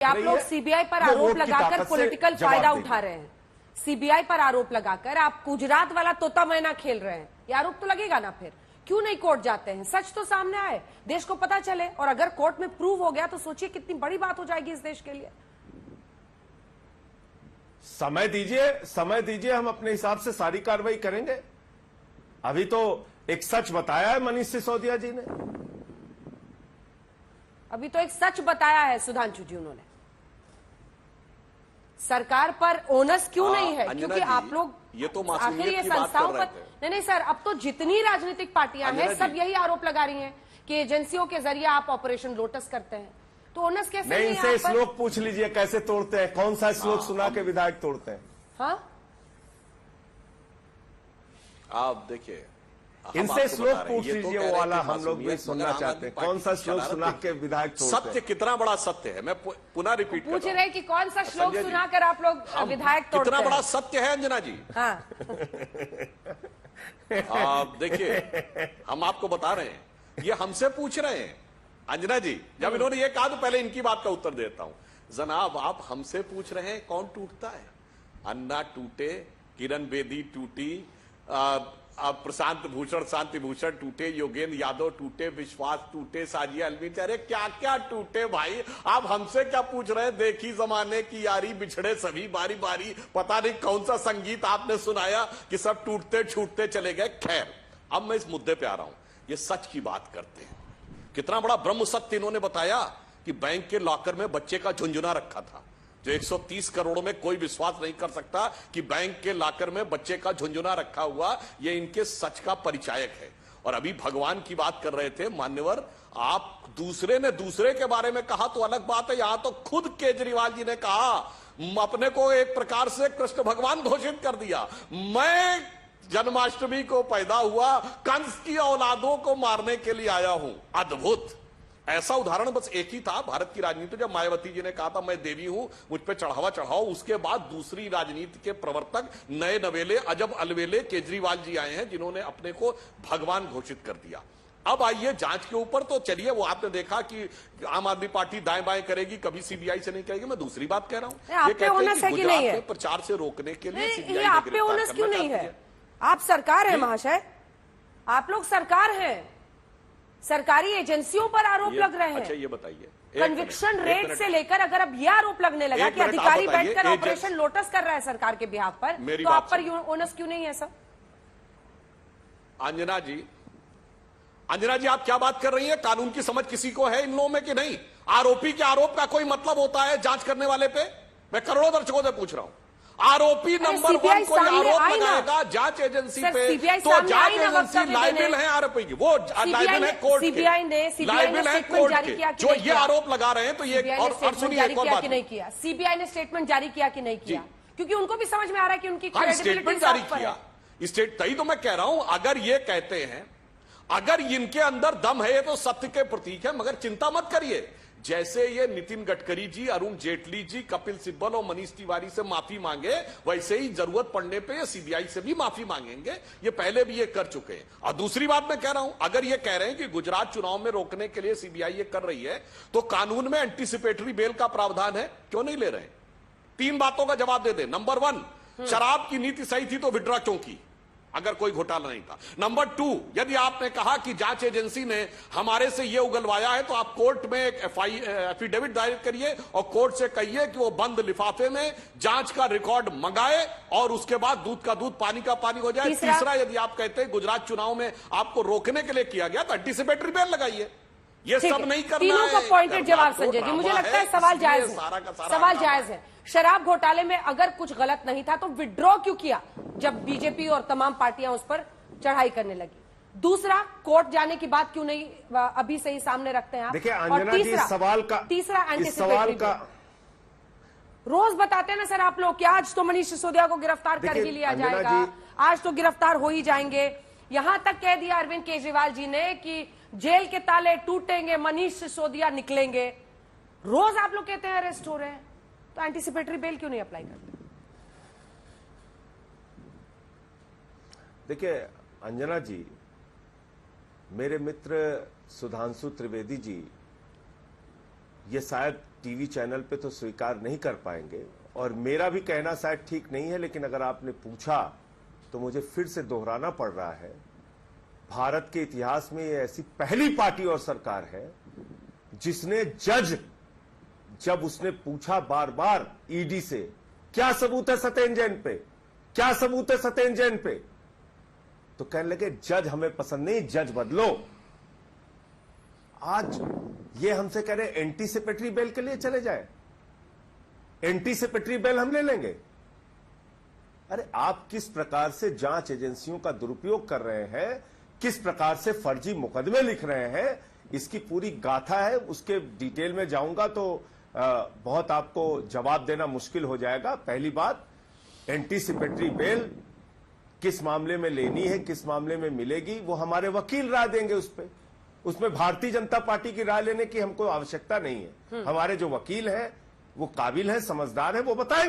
आप लोग सीबीआई पर आरोप लगाकर पॉलिटिकल फायदा उठा रहे हैं। सीबीआई पर आरोप लगाकर आप गुजरात वाला तोता मैना खेल रहे हैं। ये आरोप तो लगेगा ना। फिर क्यों नहीं कोर्ट जाते हैं? सच तो सामने आए, देश को पता चले, और अगर कोर्ट में प्रूव हो गया तो सोचिए कितनी बड़ी बात हो जाएगी इस देश के लिए। समय दीजिए, हम अपने हिसाब से सारी कार्रवाई करेंगे। अभी तो एक सच बताया है मनीष सिसोदिया जी ने। अभी तो एक सच बताया है सुधांशु जी उन्होंने। सरकार पर ओनस क्यों नहीं है? क्योंकि आप लोग ये तो आखिर ये संस्थाओं पर नहीं सर, अब तो जितनी राजनीतिक पार्टियां हैं सब यही आरोप लगा रही हैं कि एजेंसियों के जरिए आप ऑपरेशन लोटस करते हैं। तो ओनस कैसे नहीं? इनसे श्लोक पूछ लीजिए कैसे तोड़ते हैं, कौन सा श्लोक सुना के विधायक तोड़ते हैं। हाँ, आप देखिए, इनसे श्लोक पूछ लीजिए वो वाला, हम लोग भी सुनना चाहते हैं। कौन सा श्लोक सुना के विधायक तोड़ते हैं? सत्य कितना बड़ा सत्य है, मैं पुनः रिपीट पूछ रहे कि कौन सा श्लोक सुनाकर आप लोग विधायक तोड़ते हैं? कितना बड़ा सत्य है अंजना जी। हाँ। आप देखिए, हम आपको बता रहे हैं, ये हमसे पूछ रहे हैं अंजना जी। जब इन्होंने ये कहा तो पहले इनकी बात का उत्तर देता हूं। जनाब, आप हमसे पूछ रहे हैं कौन टूटता है? अन्ना टूटे, किरण बेदी टूटी, प्रशांत भूषण शांति भूषण टूटे, योगेंद्र यादव टूटे, विश्वास टूटे, साजिया अलवी, अरे क्या क्या टूटे भाई। आप हमसे क्या पूछ रहे हैं? देखी जमाने की यारी, बिछड़े सभी बारी बारी। पता नहीं कौन सा संगीत आपने सुनाया कि सब टूटते छूटते चले गए। खैर, अब मैं इस मुद्दे पे आ रहा हूं। ये सच की बात करते हैं। कितना बड़ा ब्रह्म सत्य इन्होंने बताया कि बैंक के लॉकर में बच्चे का झुंझुना रखा था, जो 130 करोड़ में कोई विश्वास नहीं कर सकता कि बैंक के लॉकर में बच्चे का झुंझुना रखा हुआ। ये इनके सच का परिचायक है। और अभी भगवान की बात कर रहे थे मान्यवर, आप दूसरे ने दूसरे के बारे में कहा तो अलग बात है। यहां तो खुद केजरीवाल जी ने कहा, अपने को एक प्रकार से कृष्ण भगवान घोषित कर दिया। मैं जन्माष्टमी को पैदा हुआ, कंस की औलादों को मारने के लिए आया हूं। अद्भुत। ऐसा उदाहरण बस एक ही था भारत की राजनीति। जब मायावती जी ने कहा था मैं देवी हूं, मुझ पे चढ़ावा चढ़ाओ, उसके बाद दूसरी राजनीति के प्रवर्तक नए नवेले अजब अलवेले केजरीवाल जी आए हैं, जिन्होंने अपने को भगवान घोषित कर दिया। अब आइए जांच के ऊपर तो चलिए, वो आपने देखा कि आम आदमी पार्टी दाएं बाएं करेगी, कभी सीबीआई से नहीं कहेगी। मैं दूसरी बात कह रहा हूं, ये कहते हैं कि गुजरात में प्रचार से रोकने के लिए सीबीआई आप पे ओनस क्यों नहीं है? आप सरकार है महाशय, आप लोग सरकार हैं, सरकारी एजेंसियों पर आरोप लग रहे हैं। अच्छा ये बताइए, कन्विक्शन रेट से लेकर अगर अब यह आरोप लगने लगा कि अधिकारी बैठकर ऑपरेशन लोटस कर रहा है सरकार के बिहाफ पर, तो आप पर ओनस क्यों नहीं है सर? अंजना जी आप क्या बात कर रही हैं? कानून की समझ किसी को है इन लोगों में कि नहीं? आरोपी के आरोप का कोई मतलब होता है जांच करने वाले पे? मैं करोड़ों दर्शकों से पूछ रहा हूं। आरोपी नंबर 1 कोई आरोप लगाएगा जांच एजेंसी पे, तो जांच एजेंसी लाइबिल है आरोपी की, वो लाइबिल है कोर्ट के, लाइबिल है कोर्ट के। जो ये आरोप लगा रहे हैं तो ये, और सुनिए एक और बात, नहीं किया सीबीआई ने स्टेटमेंट जारी किया कि नहीं किया? क्योंकि उनको भी समझ में आ रहा है कि उनकी स्टेटमेंट जारी किया। तभी तो मैं कह रहा हूं, अगर ये कहते हैं, अगर इनके अंदर दम है, ये तो सत्य के प्रतीक है। मगर चिंता मत करिए, जैसे ये नितिन गडकरी जी, अरुण जेटली जी, कपिल सिब्बल और मनीष तिवारी से माफी मांगे, वैसे ही जरूरत पड़ने पे ये सीबीआई से भी माफी मांगेंगे। ये पहले भी ये कर चुके हैं। और दूसरी बात मैं कह रहा हूं, अगर ये कह रहे हैं कि गुजरात चुनाव में रोकने के लिए सीबीआई ये कर रही है, तो कानून में एंटीसिपेटरी बेल का प्रावधान है, क्यों नहीं ले रहे? 3 बातों का जवाब दे दे। नंबर 1, शराब की नीति सही थी तो विड्रॉ क्यों की, अगर कोई घोटाला नहीं था? नंबर 2, यदि आपने कहा कि जांच एजेंसी ने हमारे से यह उगलवाया है, तो आप कोर्ट में एक एफिडेविट दायर करिए और कोर्ट से कहिए कि वो बंद लिफाफे में जांच का रिकॉर्ड मंगाए, और उसके बाद दूध का दूध पानी का पानी हो जाए। तीसरा, यदि आप कहते हैं गुजरात चुनाव में आपको रोकने के लिए किया गया, तो एंटीसिपेटरी बेल लगाइए। ये सब नहीं करना तीनों का पॉइंटेड जवाब संजय जी, मुझे लगता है सवाल जायज है, सवाल जायज है। शराब घोटाले में अगर कुछ गलत नहीं था तो विड्रॉ क्यों किया जब बीजेपी और तमाम पार्टियां उस पर चढ़ाई करने लगी? दूसरा, कोर्ट जाने की बात क्यों नहीं अभी से ही सामने रखते हैं आप? देखिए अंजना जी, तीसरा एंटीसिपेटरी का रोज बताते हैं ना सर आप लोग कि आज तो मनीष सिसोदिया को गिरफ्तार कर ही लिया जाएगा, आज तो गिरफ्तार हो ही जाएंगे। यहां तक कह दिया अरविंद केजरीवाल जी ने कि जेल के ताले टूटेंगे, मनीष सिसोदिया निकलेंगे। रोज आप लोग कहते हैं अरेस्ट हो रहे हैं, तो एंटीसिपेटरी बेल क्यों नहीं अप्लाई करते? देखिए अंजना जी, मेरे मित्र सुधांशु त्रिवेदी जी ये शायद टीवी चैनल पे तो स्वीकार नहीं कर पाएंगे, और मेरा भी कहना शायद ठीक नहीं है, लेकिन अगर आपने पूछा तो मुझे फिर से दोहराना पड़ रहा है। भारत के इतिहास में ये ऐसी पहली पार्टी और सरकार है जिसने जज, जब उसने पूछा बार बार ईडी से क्या सबूत है सत्येंद्र जैन पे, क्या सबूत है सत्येंद्र जैन पे, तो कहने लगे जज हमें पसंद नहीं, जज बदलो। आज ये हमसे कह रहे एंटीसिपेटरी बेल के लिए चले जाए, एंटीसिपेटरी बेल हम ले लेंगे। अरे आप किस प्रकार से जांच एजेंसियों का दुरुपयोग कर रहे हैं, किस प्रकार से फर्जी मुकदमे लिख रहे हैं, इसकी पूरी गाथा है। उसके डिटेल में जाऊंगा तो बहुत आपको जवाब देना मुश्किल हो जाएगा। पहली बात, एंटीसिपेटरी बेल किस मामले में लेनी है, किस मामले में मिलेगी, वो हमारे वकील राय देंगे उस पर। उसमें भारतीय जनता पार्टी की राय लेने की हमको आवश्यकता नहीं है। हमारे जो वकील हैं वो काबिल हैं, समझदार हैं, वो बताएंगे